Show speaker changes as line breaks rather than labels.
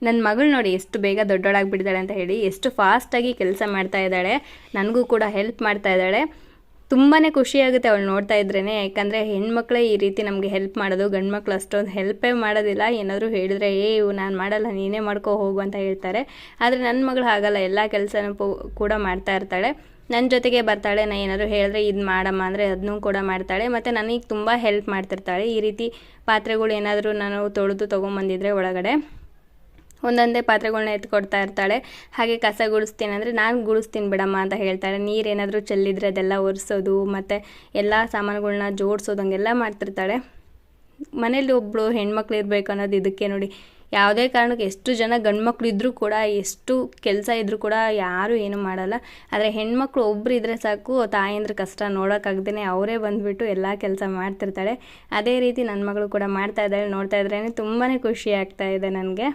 ನನ್ನ ಮಗಳು ನೋಡಿ ಎಷ್ಟು ಬೇಗ ದೊಡ್ಡೋಳಾಗ್ಬಿಟ್ಟಿದ್ದಾಳೆ ಅಂತ ಹೇಳಿ, ಎಷ್ಟು ಫಾಸ್ಟಾಗಿ ಕೆಲಸ ಮಾಡ್ತಾ ಇದ್ದಾಳೆ, ನನಗೂ ಕೂಡ ಹೆಲ್ಪ್ ಮಾಡ್ತಾ ಇದ್ದಾಳೆ. ತುಂಬಾ ಖುಷಿಯಾಗುತ್ತೆ ಅವಳು ನೋಡ್ತಾ ಇದ್ರೇ. ಯಾಕಂದರೆ ಹೆಣ್ಮಕ್ಳೇ ಈ ರೀತಿ ನಮಗೆ ಹೆಲ್ಪ್ ಮಾಡೋದು, ಗಂಡು ಮಕ್ಳು ಅಷ್ಟೊಂದು ಹೆಲ್ಪೇ ಮಾಡೋದಿಲ್ಲ. ಏನಾದರೂ ಹೇಳಿದ್ರೆ ನಾನು ಮಾಡಲ್ಲ, ನೀನೇ ಮಾಡ್ಕೋ ಹೋಗು ಅಂತ ಹೇಳ್ತಾರೆ. ಆದರೆ ನನ್ನ ಮಗಳು ಹಾಗಲ್ಲ, ಎಲ್ಲ ಕೆಲಸನೂ ಕೂಡ ಮಾಡ್ತಾ ಇರ್ತಾಳೆ. ನನ್ನ ಜೊತೆಗೆ ಬರ್ತಾಳೆ, ನಾನು ಏನಾದರೂ ಹೇಳಿದ್ರೆ ಇದು ಮಾಡಮ್ಮ ಅಂದರೆ ಅದನ್ನೂ ಕೂಡ ಮಾಡ್ತಾಳೆ. ಮತ್ತು ನನಗೆ ತುಂಬ ಹೆಲ್ಪ್ ಮಾಡ್ತಿರ್ತಾಳೆ. ಈ ರೀತಿ ಪಾತ್ರೆಗಳು ಏನಾದರೂ ನಾನು ತೊಳೆದು ತೊಗೊಂಬಂದಿದ್ರೆ ಒಳಗಡೆ ಒಂದೊಂದೇ ಪಾತ್ರೆಗಳನ್ನ ಎತ್ಕೊಡ್ತಾ ಇರ್ತಾಳೆ. ಹಾಗೆ ಕಸ ಗುಡಿಸ್ತೀನಿ ಅಂದರೆ ನಾನು ಗುಡಿಸ್ತೀನಿ ಬಿಡಮ್ಮ ಅಂತ ಹೇಳ್ತಾಳೆ. ನೀರೇನಾದರೂ ಚೆಲ್ಲಿದ್ರೆ ಅದೆಲ್ಲ ಒರೆಸೋದು ಮತ್ತು ಎಲ್ಲ ಸಾಮಾನುಗಳ್ನ ಜೋಡಿಸೋದು ಹಂಗೆಲ್ಲ ಮಾಡ್ತಿರ್ತಾಳೆ. ಮನೇಲಿ ಒಬ್ಬಳು ಹೆಣ್ಮಕ್ಳು ಇರಬೇಕು ಅನ್ನೋದು ಇದಕ್ಕೆ ನೋಡಿ. ಯಾವುದೇ ಕಾರಣಕ್ಕೆ ಎಷ್ಟು ಜನ ಗಂಡು ಮಕ್ಳು ಇದ್ದರೂ ಕೂಡ, ಎಷ್ಟು ಕೆಲಸ ಇದ್ದರೂ ಕೂಡ ಯಾರೂ ಏನೂ ಮಾಡಲ್ಲ. ಆದರೆ ಹೆಣ್ಮಕ್ಳು ಒಬ್ಬರು ಇದ್ದರೆ ಸಾಕು, ತಾಯಂದ್ರ ಕಷ್ಟ ನೋಡೋಕ್ಕಾಗ್ದೇ ಅವರೇ ಬಂದುಬಿಟ್ಟು ಎಲ್ಲ ಕೆಲಸ ಮಾಡ್ತಿರ್ತಾಳೆ. ಅದೇ ರೀತಿ ನನ್ನ ಮಗಳು ಕೂಡ ಮಾಡ್ತಾ ಇದ್ದಾಳೆ. ನೋಡ್ತಾ ಇದ್ರೇ ತುಂಬಾ ಖುಷಿ ಆಗ್ತಾ ಇದೆ ನನಗೆ.